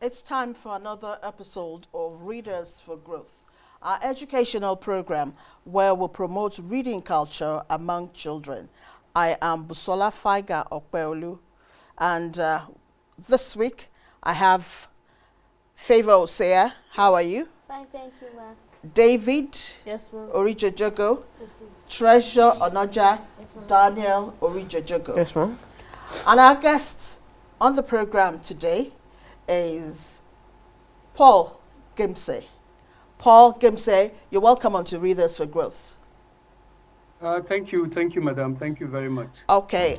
It's time for another episode of Readers for Growth, our educational program where we promote reading culture among children. I am Busola Faiga Okpeolu, and this week I have Favor Osea. How are you? Fine, thank you, ma'am. David Yes, ma'am. Orijojogo, Treasure Onoja, Yes, ma'am. Daniel Orijojogo. Yes, ma'am. And our guest on the program today is Paul Gmsay. Paul Gmsay, you're welcome on to Readers for Growth. Thank you, madam. Thank you very much. Okay.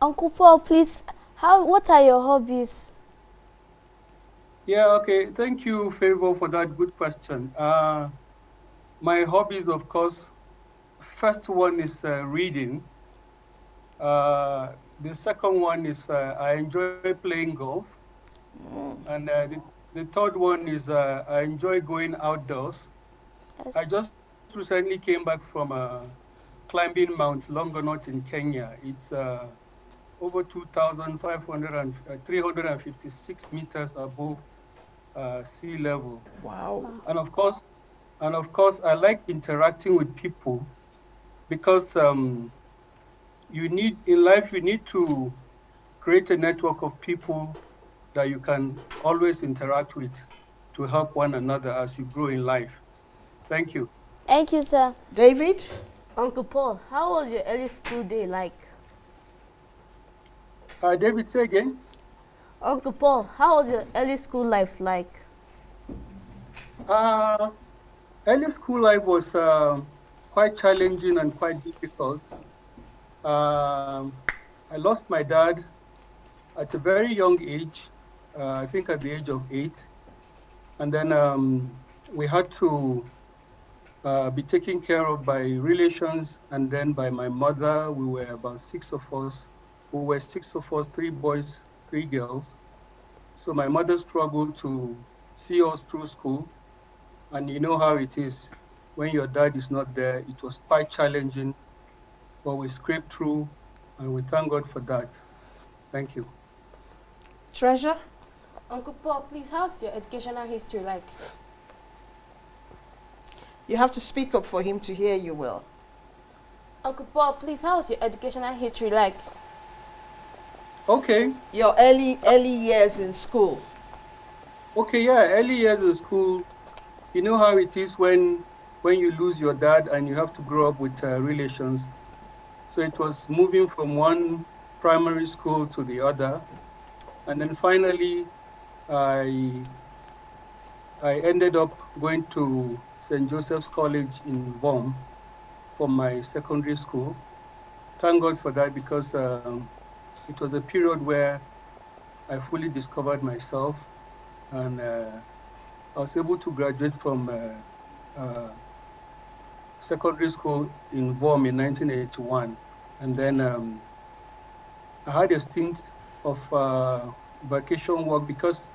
Uncle Paul, please, what are your hobbies? Yeah, okay. Thank you, Favor, for that good question. My hobbies, of course, first one is reading. The second one is I enjoy playing golf. And the third one is I enjoy going outdoors. Yes. I just recently came back from climbing Mount Longonot in Kenya. It's over 2,500 and 356 meters above sea level. Wow. And of course, I like interacting with people because you need to create a network of people that you can always interact with to help one another as you grow in life. Thank you. Thank you, sir. David? Uncle Paul, how was your early school day like? David, say again. Uncle Paul, how was your early school life like? Early school life was quite challenging and quite difficult. I lost my dad at a very young age, I think at the age of 8. And then we had to be taken care of by relations and then by my mother. We were about 6 of us. We were 6 of us, 3 boys, 3 girls. So my mother struggled to see us through school. And you know how it is when your dad is not there. It was quite challenging, but we scraped through and we thank God for that. Thank you. Treasure? Uncle Paul, please, how's your educational history like? You have to speak up for him to hear you well. Uncle Paul, please, how's your educational history like? Okay. Your early years in school. Okay, yeah, early years in school, you know how it is when you lose your dad and you have to grow up with relations. So it was moving from one primary school to the other. And then finally, I ended up going to St. Joseph's College in Vom for my secondary school. Thank God for that because it was a period where I fully discovered myself and I was able to graduate from secondary school in Vom in 1981. And then I had a stint of vacation work because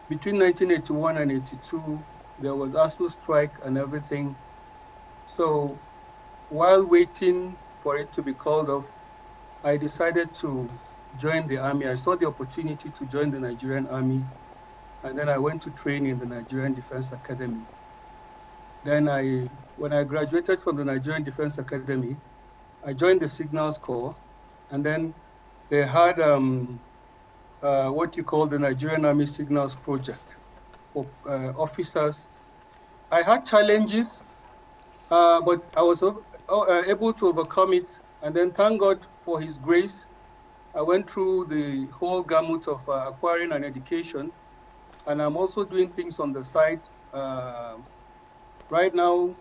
between 1981 and 82, there was ASU strike and everything. So while waiting for it to be called off, I decided to join the army. I saw the opportunity to join the Nigerian Army, and then I went to train in the Nigerian Defense Academy. Then when I graduated from the Nigerian Defense Academy, I joined the Signals Corps, and then they had what you call the Nigerian Army Signals Project for officers. I had challenges, but I was able to overcome it. And then thank God for His grace, I went through the whole gamut of acquiring an education. And I'm also doing things on the side. Right now,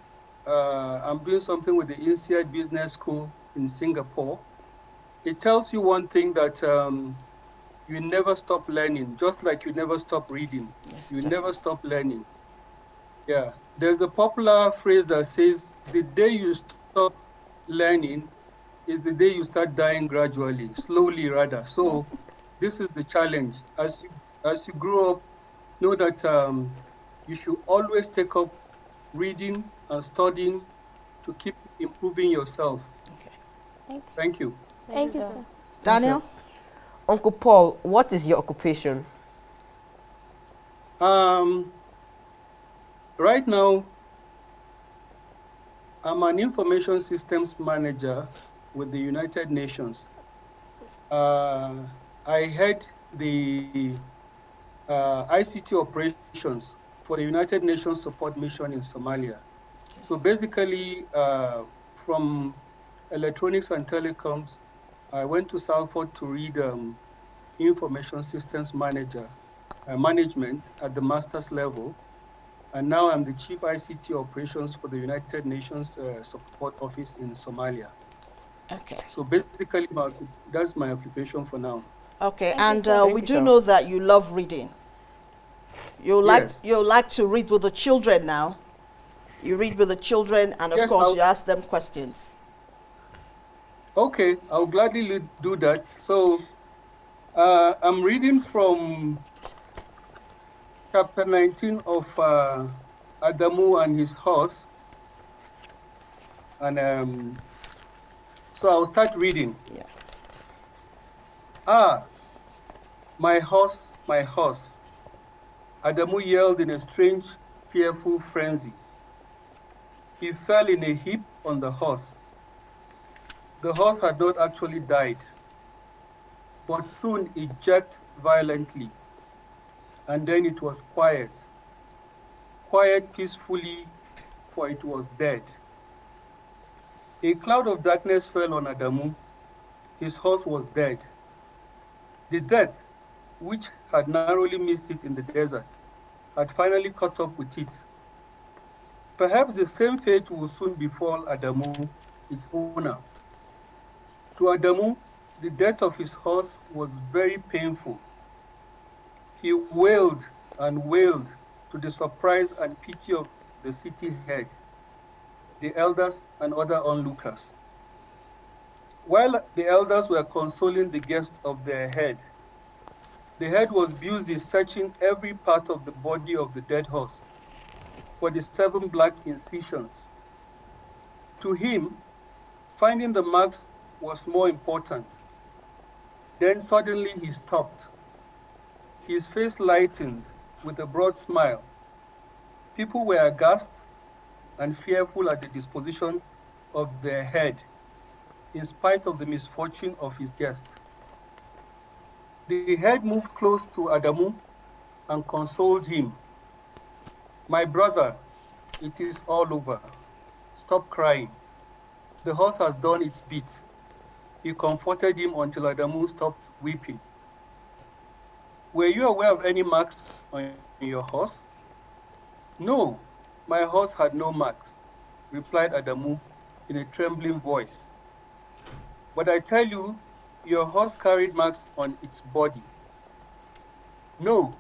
I'm doing something with the INSEAD Business School in Singapore. It tells you one thing that you never stop learning, just like you never stop reading. Yes, You definitely. never stop learning. Yeah, there's a popular phrase that says, the day you stop learning is the day you start dying gradually, slowly rather. So this is the challenge. As you grow up, know that you should always take up reading and studying to keep improving yourself. Okay. Thank you. Thank you, sir. Daniel? Uncle Paul, what is your occupation? Right now, I'm an information systems manager with the United Nations. I head the ICT operations for the United Nations Support Mission in Somalia. So basically, from electronics and telecoms, I went to Salford to read information systems management at the master's level. And now I'm the chief ICT operations for the United Nations Support Office in Somalia. Okay. So basically, that's my occupation for now. Okay, Thank you, and sir. we do know that you love reading. You Yes. like to read with the children now. You read with the children, and of Yes, course, you ask them questions. Okay, I'll gladly do that. So I'm reading from chapter 19 of Adamu and his horse. And so I'll start reading. Yeah. Ah, my horse, my horse. Adamu yelled in a strange, fearful frenzy. He fell in a heap on the horse. The horse had not actually died, but soon it jerked violently, and then it was quiet. Quiet peacefully, for it was dead. A cloud of darkness fell on Adamu. His horse was dead. The death, which had narrowly missed it in the desert, had finally caught up with it. Perhaps the same fate will soon befall Adamu, its owner. To Adamu, the death of his horse was very painful. He wailed and wailed to the surprise and pity of the city head, the elders and other onlookers. While the elders were consoling the guest of their head, the head was busy searching every part of the body of the dead horse for the 7 black incisions. To him, finding the marks was more important. Then suddenly he stopped. His face lightened with a broad smile. People were aghast and fearful at the disposition of their head, in spite of the misfortune of his guest. The head moved close to Adamu and consoled him. My brother, it is all over. Stop crying. The horse has done its bit. He comforted him until Adamu stopped weeping. Were you aware of any marks on your horse? No, my horse had no marks, replied Adamu in a trembling voice. But I tell you, your horse carried marks on its body. No,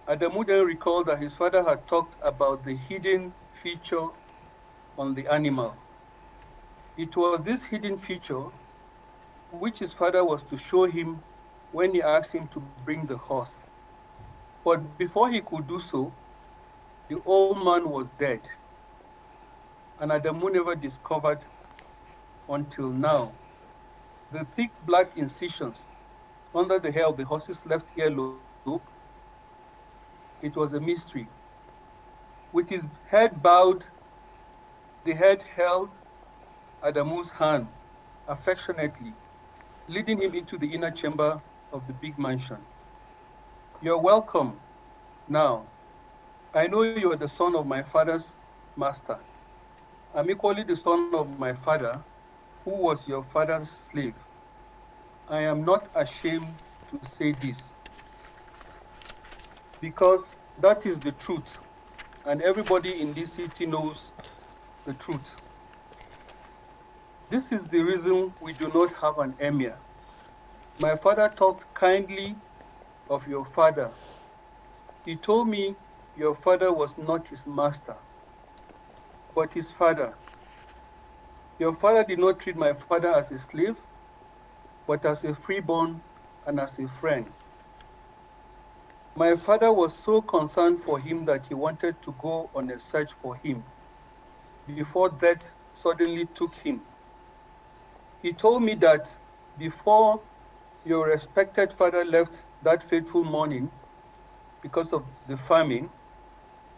Adamu then recalled that his father had talked about the hidden feature on the animal. It was this hidden feature which his father was to show him when he asked him to bring the horse. But before he could do so, the old man was dead, and Adamu never discovered until now the thick black incisions under the hair of the horse's left earlobe. It was a mystery. With his head bowed, the head held Adamu's hand affectionately, leading him into the inner chamber of the big mansion. You're welcome now. I know you are the son of my father's master. I'm equally the son of my father, who was your father's slave. I am not ashamed to say this, because that is the truth, and everybody in this city knows the truth. This is the reason we do not have an emir. My father talked kindly of your father. He told me your father was not his master, but his father. Your father did not treat my father as a slave, but as a freeborn and as a friend. My father was so concerned for him that he wanted to go on a search for him before death suddenly took him. He told me that before your respected father left that fateful morning because of the famine,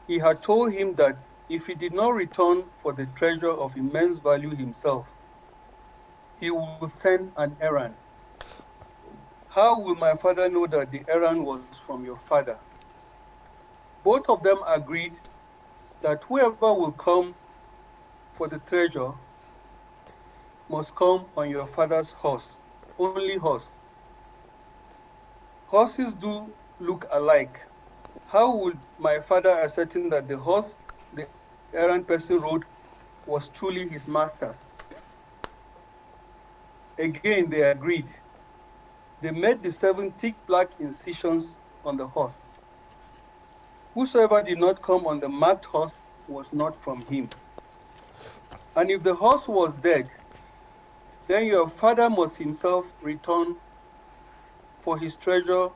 he had told him that if he did not return for the treasure of immense value himself, he would send an errand. How will my father know that the errand was from your father? Both of them agreed that whoever will come for the treasure must come on your father's horse, only horse. Horses do look alike. How would my father ascertain that the horse the errand person rode was truly his master's? Again, they agreed. They made the 7 thick black incisions on the horse. Whosoever did not come on the marked horse was not from him. And if the horse was dead, then your father must himself return for his treasure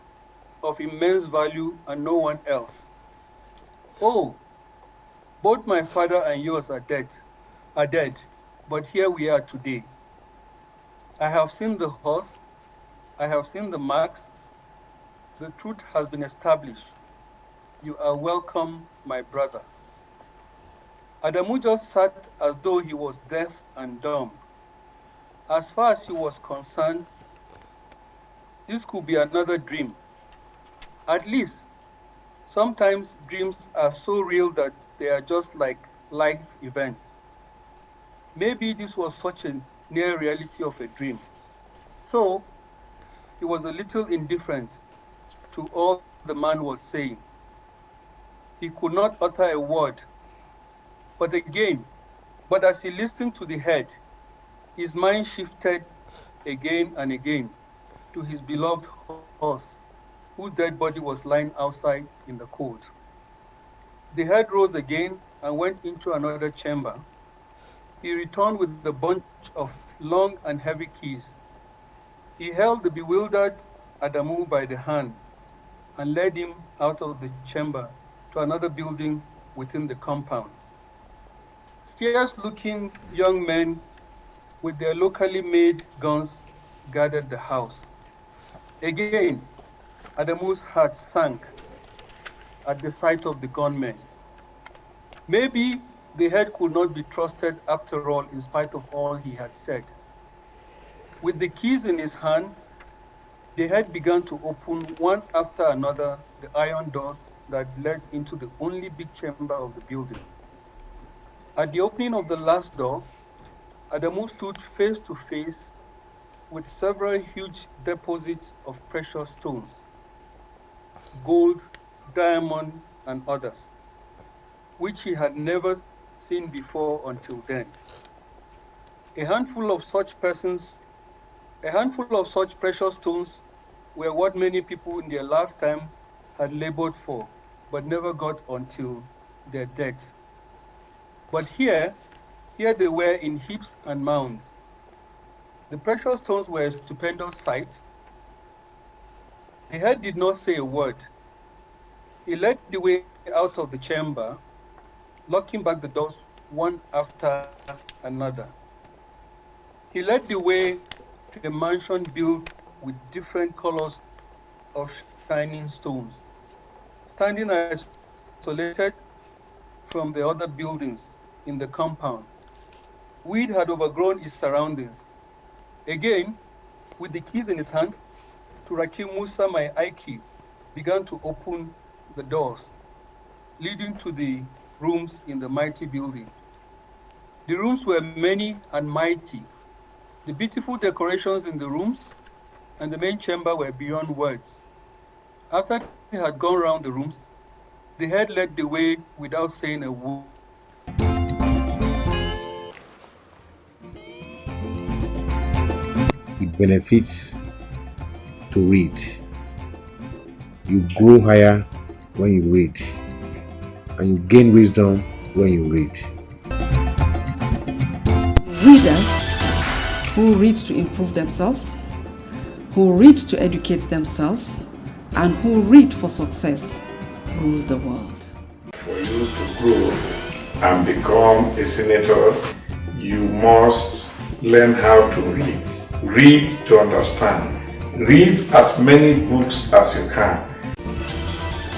of immense value and no one else. Oh, both my father and yours are dead, but here we are today. I have seen the horse, I have seen the marks, the truth has been established. You are welcome, my brother. Adamu just sat as though he was deaf and dumb. As far as he was concerned, this could be another dream. At least, sometimes dreams are so real that they are just like life events. Maybe this was such a near reality of a dream. So, he was a little indifferent to all the man was saying. He could not utter a word. But as he listened to the head, his mind shifted again and again to his beloved horse, whose dead body was lying outside in the cold. The head rose again and went into another chamber. He returned with a bunch of long and heavy keys. He held the bewildered Adamu by the hand and led him out of the chamber to another building within the compound. Fierce-looking young men with their locally made guns guarded the house. Again, Adamu's heart sank at the sight of the gunmen. Maybe the head could not be trusted after all, in spite of all he had said. With the keys in his hand, the head began to open one after another the iron doors that led into the only big chamber of the building. At the opening of the last door, Adamu stood face to face with several huge deposits of precious stones, gold, diamond, and others, which he had never seen before until then. A handful of such precious stones were what many people in their lifetime had labored for, but never got until their death. But here they were in heaps and mounds. The precious stones were a stupendous sight. The head did not say a word. He led the way out of the chamber, locking back the doors one after another. He led the way to a mansion built with different colors of shining stones, standing isolated from the other buildings in the compound. Weed had overgrown its surroundings. Again, with the keys in his hand, Turaki Musa, my Aiki, began to open the doors, leading to the rooms in the mighty building. The rooms were many and mighty. The beautiful decorations in the rooms and the main chamber were beyond words. After he had gone round the rooms, the head led the way without saying a word. It benefits to read. You grow higher when you read, and you gain wisdom when you read. Readers who read to improve themselves, who read to educate themselves and who read for success rule the world. For you to grow and become a senator, you must learn how to read. Read to understand. Read as many books as you can.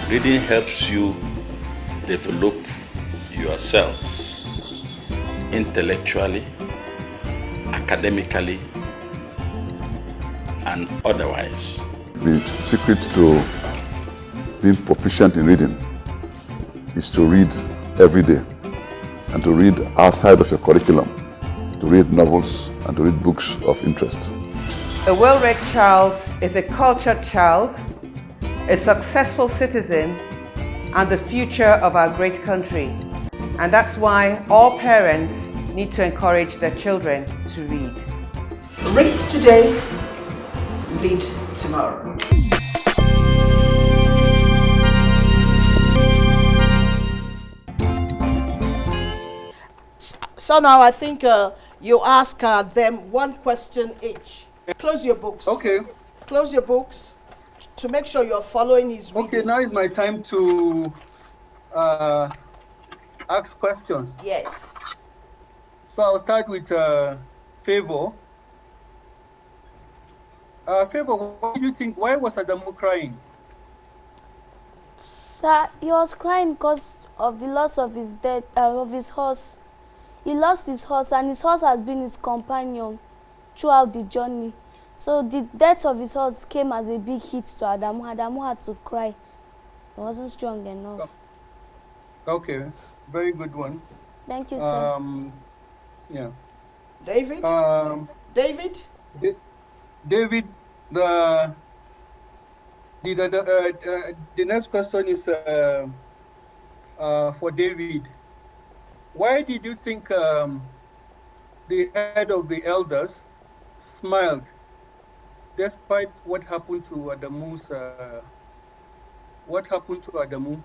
Reading helps you develop yourself intellectually, academically, and otherwise. The secret to being proficient in reading is to read every day and to read outside of your curriculum, to read novels and to read books of interest. A well-read child is a cultured child, a successful citizen, and the future of our great country. And that's why all parents need to encourage their children to read. Read today, lead tomorrow. So now I think you ask them one question each. Close your books. Okay. Close your books to make sure you're following his reading. Okay, now is my time to ask questions. Yes. So I'll start with Favor. Favor, what do you think? Why was Adamu crying? Sir, he was crying because of the loss of his death, of his horse. He lost his horse, and his horse has been his companion throughout the journey. So the death of his horse came as a big hit to Adamu. Adamu had to cry. He wasn't strong enough. Okay, very good one. Thank you, sir. Yeah. David? David? David, the next question is for David. Why did you think the head of the elders smiled despite what happened to Adamu's? What happened to Adamu?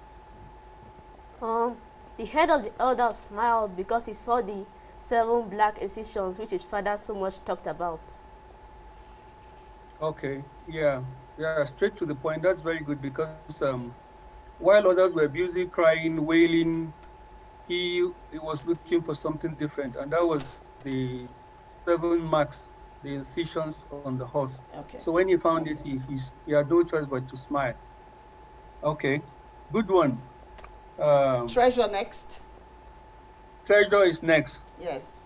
The head of the elders smiled because he saw the 7 black incisions which his father so much talked about. Okay, yeah, straight to the point. That's very good because while others were busy crying, wailing, he was looking for something different, and that was the 7 marks, the incisions on the horse. Okay. So when he found it, he had no choice but to smile. Okay, good one. Treasure next. Treasure is next. Yes.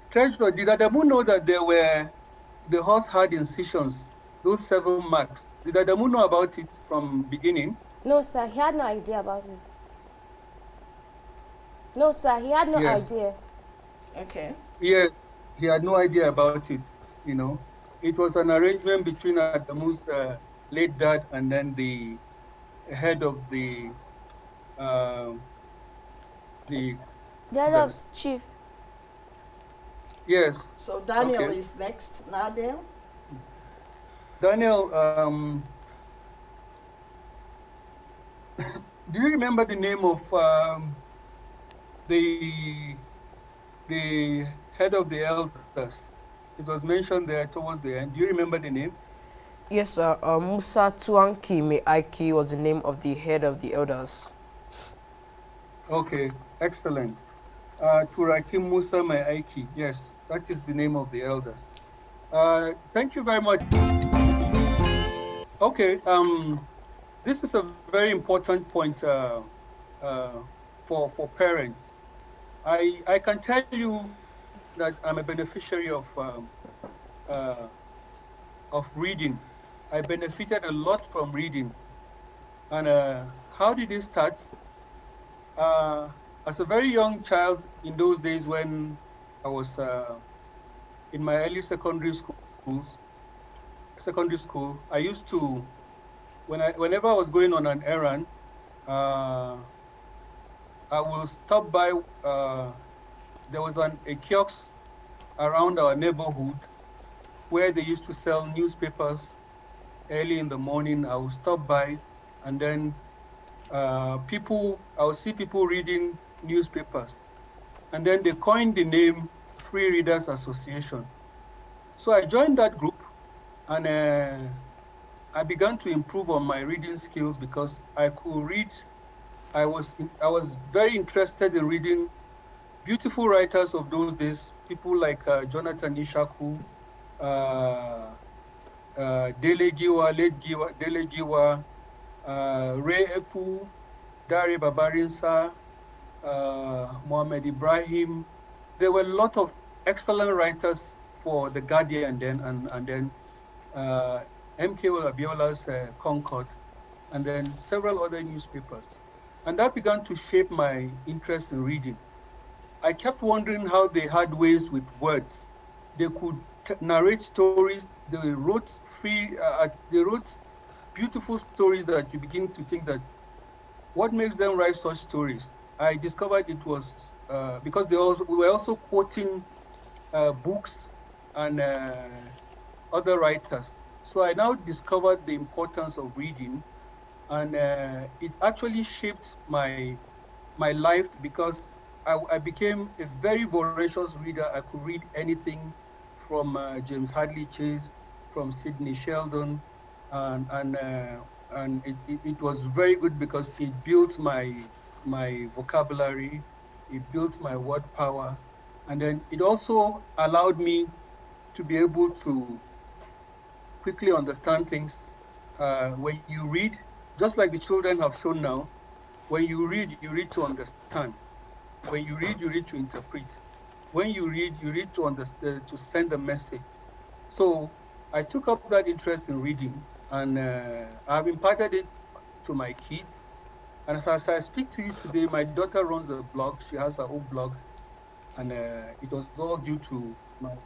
Treasure, did Adamu know that the horse had incisions, those 7 marks? Did Adamu know about it from beginning? No, sir, he had no idea about it. No, sir, he had no idea. Okay. Yes, he had no idea about it, you know. It was an arrangement between Adamu's late dad and then the head of the head of the chief. Yes. So Daniel is next. Daniel? Daniel, do you remember the name of the head of the elders? It was mentioned there towards the end. Do you remember the name? Yes, sir. Musa Tuanki Meaiki was the name of the head of the elders. Okay, excellent. Turaki Musa Meaiki. Yes, that is the name of the elders. Thank you very much. Okay, this is a very important point for parents. I can tell you that I'm a beneficiary of reading. I benefited a lot from reading. And how did it start? As a very young child in those days when I was in my early secondary school, I used to, whenever I was going on an errand, I will stop by, there was a kiosk around our neighborhood where they used to sell newspapers early in the morning. I would stop by and then I would see people reading newspapers. And then they coined the name Free Readers Association. So I joined that group, and I began to improve on my reading skills because I could read. I was very interested in reading beautiful writers of those days, people like Jonathan Ishaku, Dele Giwa, Dele Giwa, Ray Epu, Dari Babarinsa, Mohammed Ibrahim. There were a lot of excellent writers for The Guardian then, and then MK Abiola's Concord, and then several other newspapers. And that began to shape my interest in reading. I kept wondering how they had ways with words. They could narrate stories. They wrote beautiful stories that you begin to think that what makes them write such stories. I discovered it was because we were also quoting books and other writers. So I now discovered the importance of reading, and it actually shaped my life because I became a very voracious reader. I could read anything from James Hadley Chase, from Sidney Sheldon, and it was very good because it built my vocabulary, it built my word power, and then it also allowed me to be able to quickly understand things. When you read, just like the children have shown now, when you read to understand. When you read to interpret. When you read to understand, to send a message. So I took up that interest in reading, and I've imparted it to my kids. And as I speak to you today, my daughter runs a blog. She has her own blog, and it was all due to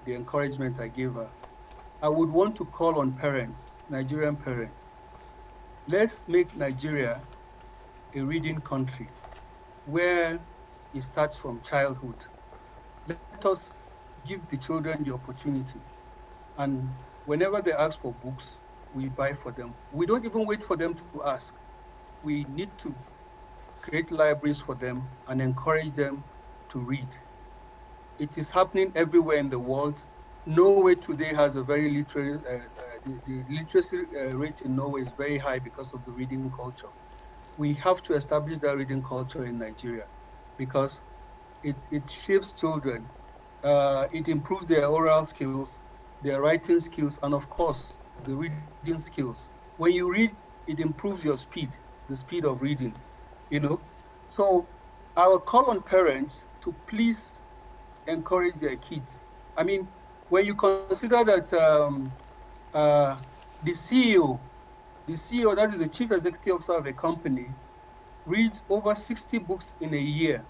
the encouragement I gave her. I would want to call on parents, Nigerian parents. Let's make Nigeria a reading country where it starts from childhood. Let us give the children the opportunity. And whenever they ask for books, we buy for them. We don't even wait for them to ask. We need to create libraries for them and encourage them to read. It is happening everywhere in the world. Norway today has a very literary, the literacy rate in Norway is very high because of the reading culture. We have to establish that reading culture in Nigeria because it shapes children. It improves their oral skills, their writing skills, and of course, the reading skills. When you read, it improves your speed, the speed of reading, you know? So I will call on parents to please encourage their kids. I mean, when you consider that the CEO, that is the chief executive officer of a company, reads over 60 books in a year,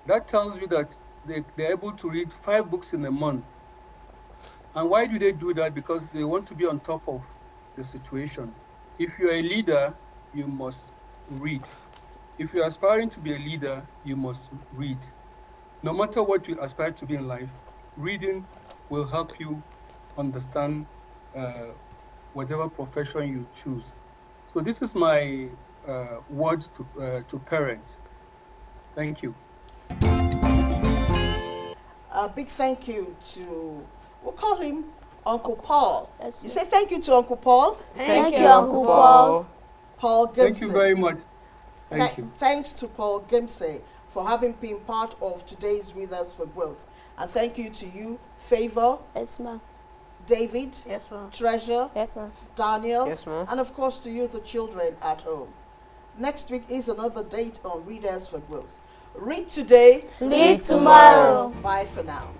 that tells you that they're able to read 5 books in a month. And why do they do that? Because they want to be on top of the situation. If you're a leader, you must read. If you're aspiring to be a leader, you must read. No matter what you aspire to be in life, reading will help you understand whatever profession you choose. So this is my word to parents. Thank you. A big thank you to, we'll call him Uncle Paul. Yes, You say thank you to Uncle Paul? Thank you, Uncle Paul. Paul Gmsay. Thank you very much. Thank you. Thanks to Paul Gmsay for having been part of today's Readers for Growth. And thank you to you, Favor. Yes, ma'am. David. Yes, ma'am. Treasure. Yes, ma'am. Daniel. Yes, ma'am. And of course to you, the children at home. Next week is another date on Readers for Growth. Read today. Lead tomorrow. Bye for now.